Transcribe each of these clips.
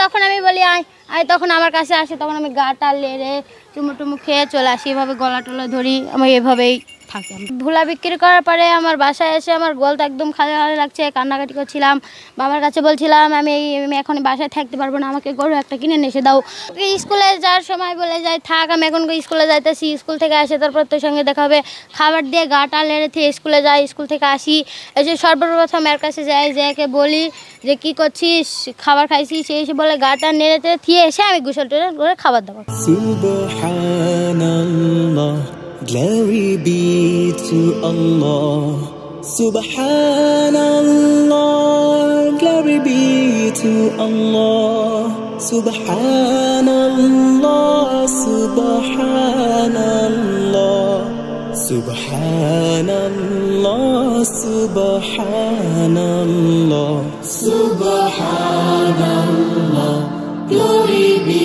যখন আমি বলি আয় আয় তখন আমার কাছে আসে, তখন আমি গা টাল লেড়ে চুমু টুমু খেয়ে চলে আসি, এভাবে গলা টলা ধরি, আমি এভাবেই থাকি। ভুলা বিক্রি করার পরে আমার বাসায় এসে আমার গলটা একদম খালি খালি লাগছে, কান্নাকাটি করছিলাম, বাবার কাছে বলছিলাম আমি এখন বাসায় থাকতে পারবো না, আমাকে গরু একটা কিনে এসে দাও। স্কুলে যাওয়ার সময় বলে যায় থাক, আমি এখন স্কুলে যাইতেছি, স্কুল থেকে আসে তারপর তোর সঙ্গে দেখা হবে, খাবার দিয়ে গা টা লেড়ে থেকে স্কুলে যাই, স্কুল থেকে আসি এসে সর্বপ্রথম এর কাছে যাই, যে একে বলি যে কি করছিস, খাবার খাইছি, সে এসে বলে গা টা নেড়ে তেড়ে থিয়ে এসে আমি গোসল টোসল করে খাবার দাবার। সুবহানাল্লাহ, glory be to Allah. Subhanallah, glory be to Allah. Subhanallah, subhanallah, subhanallah, subhanallah, subhanallah, glory be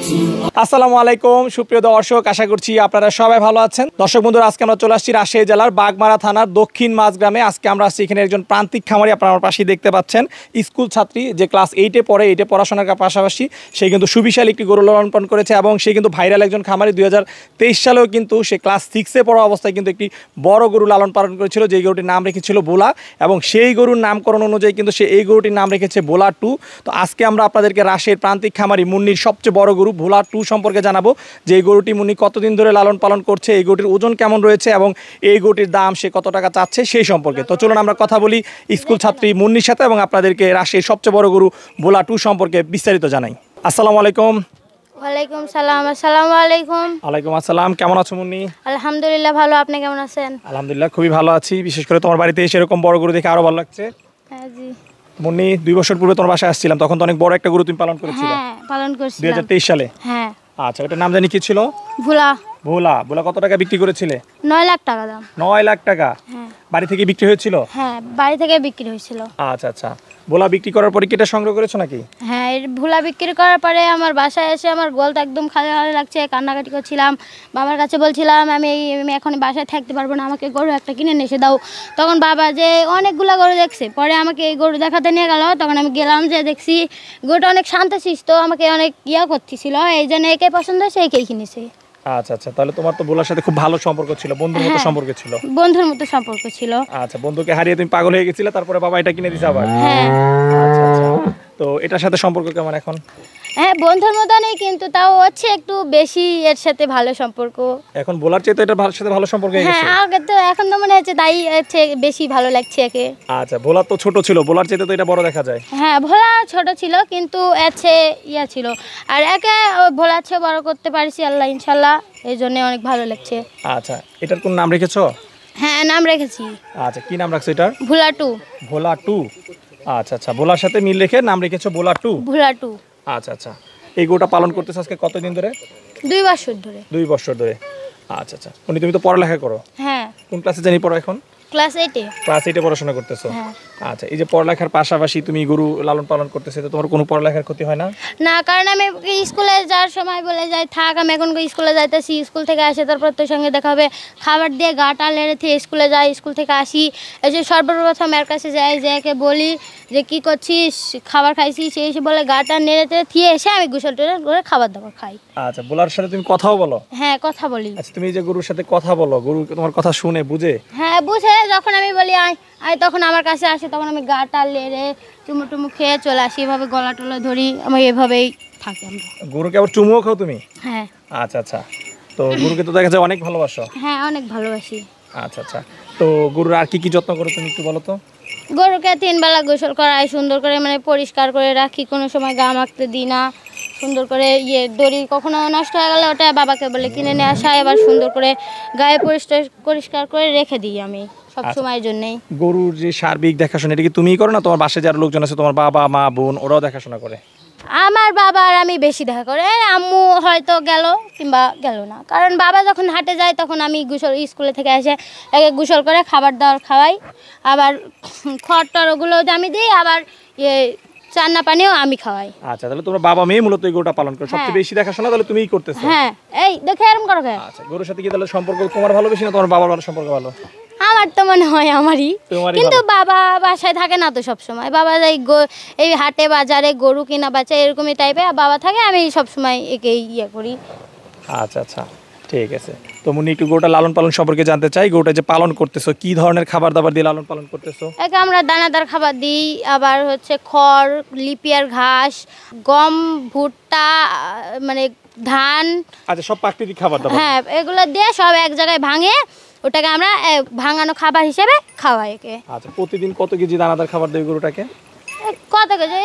to Allah. আসসালামু আলাইকুম সুপ্রিয় দর্শক, আশা করছি আপনারা সবাই ভালো আছেন। দর্শক বন্ধুরা, আজকে আমরা চলে আসছি রাজশাহী জেলার বাগমারা থানার দক্ষিণ মাঝগ্রামে। আজকে আমরা আসছি এখানে একজন প্রান্তিক খামারি, আপনারা আমার পাশেই দেখতে পাচ্ছেন, স্কুল ছাত্রী, যে ক্লাস 8-এ পড়ে, 8-এ পড়াশোনার পাশাপাশি সে কিন্তু সুবিশাল একটি গরু লালন পালন করেছে এবং সে কিন্তু ভাইরাল একজন খামারি। 2023 সালেও কিন্তু সে ক্লাস 6-এ পড়া অবস্থায় কিন্তু একটি বড় গরু লালন পালন করেছিল, যেই গরুটির নাম রেখেছিল বোলা, এবং সেই গরুর নামকরণ অনুযায়ী কিন্তু সে এই গরুটির নাম রেখেছে বোলা 2। তো আজকে আমরা আপনাদেরকে রাজশাহীর প্রান্তিক খামারি মুন্নির সবচেয়ে বড় গরু বোলা 2 সম্পর্কে জানাবো, যে এই গরুটি মুন্নি কতদিন ধরে লালন পালন করছে, এই গরুটির ওজন কেমন রয়েছে এবং এই গরুটির দাম সে কত টাকা চাচ্ছে সেই সম্পর্কে। তো চলুন আমরা কথা বলি স্কুল ছাত্রী মুন্নির সাথে এবং আপনাদেরকে রাজশাহীর সবচেয়ে বড় গরু বোলা 2 সম্পর্কে বিস্তারিত জানাই। আসসালামু আলাইকুম। ওয়ালাইকুম সালাম। আসসালামু আলাইকুম। ওয়ালাইকুম আসসালাম। কেমন আছো মুন্নি? আলহামদুলিল্লাহ ভালো, আপনি কেমন আছেন? আলহামদুলিল্লাহ খুবই ভালো আছি, বিশেষ করে তোমার বাড়িতে এসে এরকম বড় গরু দেখে আরো ভালো লাগছে। হ্যাঁ জি মুন্নি, 2 বছর পূর্বে তোমার বাসায় আসছিলাম, তখন তো অনেক বড় একটা গরু তুমি পালন করেছিলে। হ্যাঁ পালন করছি 2023 সালে। হ্যাঁ। আচ্ছা, ওটার নাম জানি কি ছিল? ভুলা। ভোলা। ভোলা কত টাকা বিক্রি করেছিলে? 9 লাখ টাকা দাম। 9 লাখ টাকা? হ্যাঁ। বাড়ি থেকে বিক্রি হয়েছিল? হ্যাঁ বাড়ি থেকে বিক্রি হয়েছিল। আচ্ছা আচ্ছা। ভোলা বিক্রি করার পরে কি এটা সংগ্রহ করেছো নাকি? হ্যাঁ, এর ভুলা বিক্রি করার পরে আমার বাসায় এসে আমার গলটা একদম খালি খালি লাগছে, কান্নাকাটি করছিলাম, বাবার কাছে বলছিলাম আমি এখন বাসায় থাকতে পারবো না, আমাকে গরু একটা কিনে এসে দাও। তখন বাবা যে অনেকগুলো গরু দেখছে, পরে আমাকে এই গরু দেখাতে নিয়ে গেল, তখন আমি গেলাম, যে দেখছি গরুটা অনেক শান্তশিষ্ট, আমাকে অনেক করতেছিল, এই জন্য একে পছন্দ হয়েছে, একেই কিনেছে। আচ্ছা আচ্ছা, তাহলে তোমার তো ভোলার সাথে খুব ভালো সম্পর্ক ছিল, বন্ধুর মতো সম্পর্ক ছিল। বন্ধুর মতো সম্পর্ক ছিল। আচ্ছা, বন্ধুকে হারিয়ে তুমি পাগল হয়ে গেছিলে, তারপরে বাবা এটা কিনে দিয়েছে আবার? হ্যাঁ। আচ্ছা আচ্ছা। তো এটার সাথে সম্পর্ক কেমন এখন? হ্যাঁ বন্ধুর মতো নেই, কিন্তু তাও হচ্ছে একটু বেশি এর সাথে ভালো সম্পর্ক এখন বলার চাইতে এটার সাথে ভালো সম্পর্ক হয়ে গেছে। হ্যাঁ, আগে তো এখন তো মনে হচ্ছে তাই হচ্ছে বেশি ভালো লাগছে একে। আচ্ছা, ভোলা তো ছোট ছিল, ভোলার চাইতে তো এটা বড় দেখা যায়। হ্যাঁ, ভোলা ছোট ছিল কিন্তু এছে ছিল, আর একে ভোলার চেয়ে বড় করতে পারছি আল্লাহ ইনশাল্লাহ, এই জন্য অনেক ভালো লাগছে। আচ্ছা, এটার কোন নাম রেখেছো? হ্যাঁ নাম রেখেছি। আচ্ছা, কি নাম রাখছো এটার? ভোলা 2। ভোলা 2। আচ্ছা আচ্ছা, ভোলার সাথে মিল রেখে নাম রেখেছো ভোলা 2। ভোলা 2। আচ্ছা আচ্ছা। এই গরুটা পালন করতেছ আজকে কতদিন ধরে? 2 বছর ধরে। 2 বছর ধরে। আচ্ছা আচ্ছা। তুমি তো পড়ালেখা করো? হ্যাঁ। কোন ক্লাসে জানি পড়ো এখন? ক্লাস 8-এ। ক্লাস 8-এ পড়াশোনা করতেছো? হ্যাঁ। আচ্ছা, এই যে পড়ালেখার পাশাপাশি তুমি গরু লালন পালন করতেছো, তো তোমার কোনো পড়ালেখার ক্ষতি হয় না? না, কারণ আমি স্কুলে যাওয়ার সময় বলে যাই থাক, আমি এখন স্কুলে যাইতেছি, স্কুল থেকে আসে তারপর তোর সঙ্গে দেখা হবে, খাবার দিয়ে গা টা লেড়ে থেকে স্কুলে যাই, স্কুল থেকে আসি এসে সর্বপ্রথম এর কাছে যাই, যে একে বলি যে কি করছিস, খাবার খাইছি, সে এসে বলে গা টা নেড়ে তেড়ে থিয়ে এসে আমি গোসল টোসল করে খাবার দাবার খাই। আচ্ছা, বলার সাথে তুমি কথাও বলো? হ্যাঁ কথা বলি। আচ্ছা, তুমি যে গরুর সাথে কথা বলো, গরু তোমার কথা শুনে বুঝে? হ্যাঁ বুঝে, যখন আমি বলি আয় আয় তখন আমার কাছে আসে, তখন আমি গা টা লেড়ে চুমু টুমু খেয়ে চলে আসি, এভাবে গলা টলা ধরি, আমি এভাবেই থাকি। আমরা গরুকে আবার চুমুও খাও তুমি? হ্যাঁ। আচ্ছা আচ্ছা। তো গরুকে তো দেখা যায় অনেক ভালোবাসো? হ্যাঁ অনেক ভালোবাসি। আচ্ছা আচ্ছা। তো গরুর আর কি কি যত্ন করো তুমি একটু বলো তো? গরুকে 3 বেলা গোসল করাই, সুন্দর করে মানে পরিষ্কার করে রাখি, কোনো সময় গা মাখতে দিই না, সুন্দর করে দড়ি কখনো নষ্ট হয়ে গেলে ওটা বাবাকে বলে কিনে নিয়ে আসা, এবার সুন্দর করে গায়ে পরিষ্কার করে রেখে দিই আমি সব সময়ের জন্যই। গরুর যে সার্বিক দেখাশোনা, এটা কি তুমিই করো না তোমার বাসায় যারা লোকজন আছে, তোমার বাবা মা বোন, ওরাও দেখাশোনা করে? আমার বাবা আর আমি বেশি দেখা করে, আম্মু হয়তো গেল কিংবা গেল না, কারণ বাবা যখন হাটে যায় তখন আমি স্কুলে থেকে এসে একে গোসল করে খাবার দাবার খাওয়াই, আবার খড় টর ওগুলো আমি দিই, আবার চান্না পানিও আমি খাওয়াই। আচ্ছা, তাহলে তোমার বাবা মেয়ে মূলত এই গরুটা পালন করে, সবচেয়ে বেশি দেখাশোনা তাহলে তুমিই করতেছো? হ্যাঁ, এই দেখে এরকম করো। আচ্ছা, গরুর সাথে কি তাহলে সম্পর্ক তোমার ভালো বেশি না তোমার বাবার ভালো সম্পর্ক ভালো? আমার তো মনে হয় আমারই, তোমারই কিন্তু ভালো। বাবা বাসায় থাকে না তো সব সময়, বাবা যাই এই হাটে বাজারে গরু কিনা বাচ্চা এরকমই টাইপের, বাবা থাকে, আমি সব সময় একেই ইয়ে করি। আচ্ছা আচ্ছা, ঠিক আছে। তো মুন্নি একটু গরুটা লালন পালন সম্পর্কে জানতে চাই। গরুটা যে পালন করতেছো, কি ধরনের খাবার দাবার দিয়ে লালন পালন করতেছো? একে আমরা দানাদার খাবার দিই, আবার হচ্ছে খড়, লিপিয়ার ঘাস, গম, ভুট্টা, মানে ধান, আচ্ছা, সব প্রাকৃতিক খাবার দাবার। হ্যাঁ এগুলো দিয়ে সব এক জায়গায় ভাঙে, ওটাকে আমরা ভাঙানো খাবার হিসেবে খাওয়াই একে। আচ্ছা, প্রতিদিন কত কেজি দানাদার খাবার দেবে গরুটাকে? কত কেজি?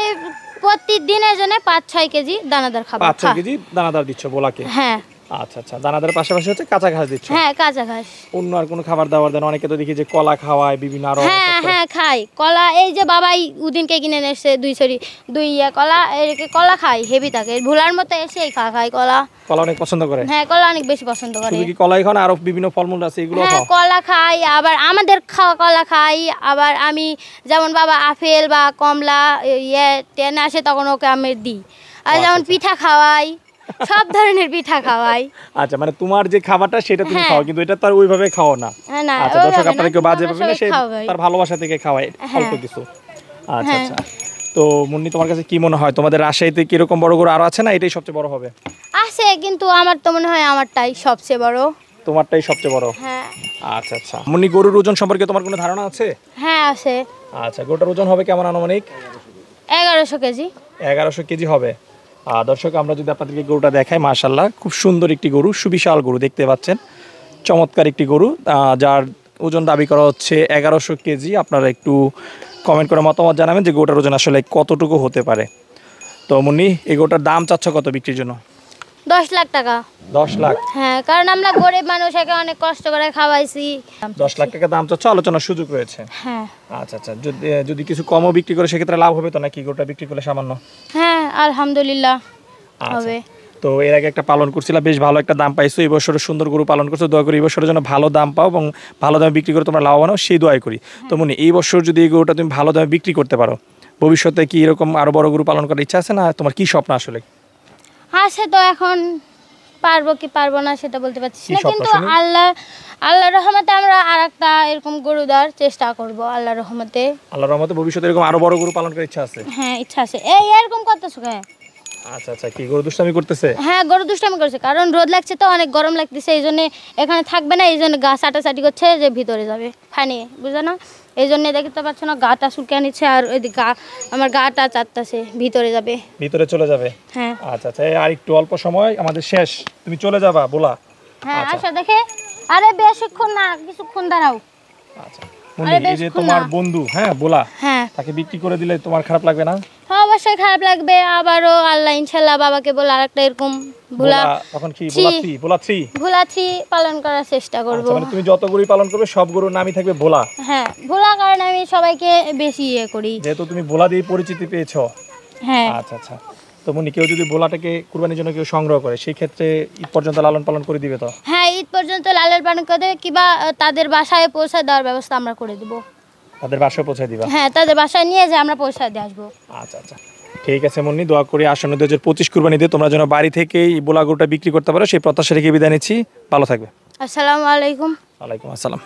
প্রতিদিনের জন্য 5-6 কেজি দানাদার খাবার 5-6 কেজি দানাদার দিচ্ছ বোলাকে? হ্যাঁ আচ্ছা আচ্ছা, দানাদারের পাশাপাশি হচ্ছে কাঁচা ঘাস দিচ্ছ? হ্যাঁ কাঁচা ঘাস। অন্য আর কোনো খাবার দাবার দেন? অনেকে তো দেখি যে কলা খাওয়ায়, বিভিন্ন আরো হ্যাঁ হ্যাঁ খাই কলা, এই যে বাবাই উদিনকে কিনে নিয়ে এসছে 2 ইয়া কলা, এরকে কলা খাই, হেভি থাকে, ভুলার মতো এসেই খাই কলা। কলা অনেক পছন্দ করে? হ্যাঁ কলা অনেক বেশি পছন্দ করে। শুধু কি কলাই খাও না আরো বিভিন্ন ফলমূল আছে এগুলো হ্যাঁ খাও? কলা খাই, আবার আমাদের খাওয়া কলা খাই, আবার আমি যেমন বাবা আপেল বা কমলা ইয়ে টেনে আসে তখন ওকে আমি দিই, আর যেমন পিঠা খাওয়াই, সব ধরনের পিঠা খাওয়াই। আচ্ছা, মানে তোমার যে খাবারটা সেটা তুমি হ্যাঁ। খাও, কিন্তু এটা তো আর ওইভাবে খাও না। হ্যাঁ, না আচ্ছা, দর্শক আপনারা কেউ বাজে আমরা পাবেন না, সবাই সে খাওয়াই। তার ভালোবাসা থেকে খাওয়ায় হ্যাঁ। অল্প কিছু। আচ্ছা হ্যাঁ। আচ্ছা। তো মুন্নি, তোমার কাছে কি মনে হয় তোমাদের রাজশাহীতে কি এরকম বড় গরু আরো আছে না এটাই সবচেয়ে বড় হবে? আছে, কিন্তু আমার তো মনে হয় আমারটাই সবচেয়ে বড়। তোমারটাই সবচেয়ে বড়? হ্যাঁ আচ্ছা আচ্ছা। মুন্নি, গরুর ওজন সম্পর্কে তোমার কোনো ধারণা আছে? হ্যাঁ আছে। আচ্ছা, গরুটার ওজন হবে কেমন আনুমানিক? 1100 কেজি। 1100 কেজি হবে। দর্শক, আমরা যদি আপনাদেরকে গরুটা দেখাই, মাশাআল্লাহ খুব সুন্দর একটি গরু, সুবিশাল গরু দেখতে পাচ্ছেন, চমৎকার একটি গরু, যার ওজন দাবি করা হচ্ছে 1100 কেজি। আপনারা একটু কমেন্ট করে মতামত জানাবেন যে গরুটার ওজন আসলে কতটুকু হতে পারে। তো মুন্নি, এই গরুটার দাম চাচ্ছ কত বিক্রির জন্য? 10 লাখ টাকা। 10 লাখ? হ্যাঁ, কারণ আমরা গরিব মানুষ, একে অনেক কষ্ট করে খাওয়াইছি। 10 লাখ টাকা দাম চাচ্ছ, আলোচনার সুযোগ রয়েছে? হ্যাঁ আচ্ছা আচ্ছা। যদি কিছু কমও বিক্রি করে সেক্ষেত্রে লাভ হবে তো, নাকি গরুটা বিক্রি করলে সামান্য? হ্যাঁ আলহামদুলিল্লাহ আচ্ছা। হবে। তো এর আগে একটা পালন করছিলাম, বেশ ভালো একটা দাম পাইছো, এই বছর সুন্দর গরু পালন করছো, দোয়া করি এই বছরের জন্য ভালো দাম পাও এবং ভালো দামে বিক্রি করে তোমরা লাভবান হও, সেই দোয়াই করি। তো মুন্নি, এই বছর যদি এই গরুটা তুমি ভালো দামে বিক্রি করতে পারো, ভবিষ্যতে কি এরকম আরো বড় গরু পালন করার ইচ্ছা আছে, না তোমার কি স্বপ্ন আসলে? আছে তো, এখন পারবো কি পারবো না সেটা বলতে পারছি কি না, স্বপ্ন কিন্তু শুনি? আল্লাহর রহমতে আমরা আরেকটা এরকম গরু দেওয়ার চেষ্টা করব আল্লাহর রহমতে। আল্লাহর রহমতে ভবিষ্যতে এরকম আরো বড় গরু পালন করার ইচ্ছা আছে? হ্যাঁ ইচ্ছা আছে। এই এরকম করতেছো কেন? আচ্ছা আচ্ছা। কি গরু দুষ্টামি করতেছে? হ্যাঁ গরু দুষ্টামি করছে, কারণ রোদ লাগছে তো, অনেক গরম লাগতেছে, এই জন্য এখানে থাকবে না, এই জন্য গা চাটাচাটি করছে যে ভিতরে যাবে ফানি, বুঝো না? এই জন্য দেখতে পাচ্ছ না, গাটা শুকিয়ে নিচ্ছে, আর ওই আমার গাটা চাটতেছে, ভিতরে যাবে। ভিতরে চলে যাবে? হ্যাঁ আচ্ছা আচ্ছা। আর একটু অল্প সময় আমাদের শেষ, তুমি চলে যাবা বলা? হ্যাঁ আচ্ছা। আসো দেখে। আরে বেশিক্ষণ না, কিছুক্ষণ দাঁড়াও। আচ্ছা মুন্নি, এই যে তোমার বন্ধু, হ্যাঁ বলা, হ্যাঁ তাকে বিক্রি করে দিলে তোমার খারাপ লাগবে না? হ্যাঁ অবশ্যই খারাপ লাগবে, আবারও আল্লাহ ইনশাল্লাহ বাবাকে বলে আরেকটা এরকম বলা তখন কি বলা থ্রি ভোলাথি পালন করার চেষ্টা করব। আচ্ছা, মানে তুমি যত গরু পালন করবে সব গরুর নামই থাকবে ভোলা? হ্যাঁ ভোলা, কারণ আমি সবাইকে বেশি ইয়ে করি, যেহেতু তুমি ভোলা দিয়ে পরিচিতি পেয়েছো। হ্যাঁ আচ্ছা আচ্ছা। তো মুন্নি, কেউ যদি ভোলাটাকে কুরবানির জন্য কেউ সংগ্রহ করে, সেই ক্ষেত্রে ঈদ পর্যন্ত লালন পালন করে দিবে তো? হ্যাঁ ঈদ পর্যন্ত লালের পালন করে দেবে, কিংবা তাদের বাসায় পৌঁছে দেওয়ার ব্যবস্থা আমরা করে দেবো। তাদের বাসায় পৌঁছে দিবা? হ্যাঁ তাদের বাসায় নিয়ে যে আমরা পৌঁছে দিয়ে আসবো। আচ্ছা আচ্ছা, ঠিক আছে মুন্নি, দোয়া করি আসন্ন 2025 কুরবানিতে তোমরা যেন বাড়ি থেকেই বোলা গরুটা বিক্রি করতে পারো, সেই প্রত্যাশা রেখে বিদায় নিচ্ছি। ভালো থাকবে। আসসালামু আলাইকুম। ওয়ালাইকুম আসসালাম।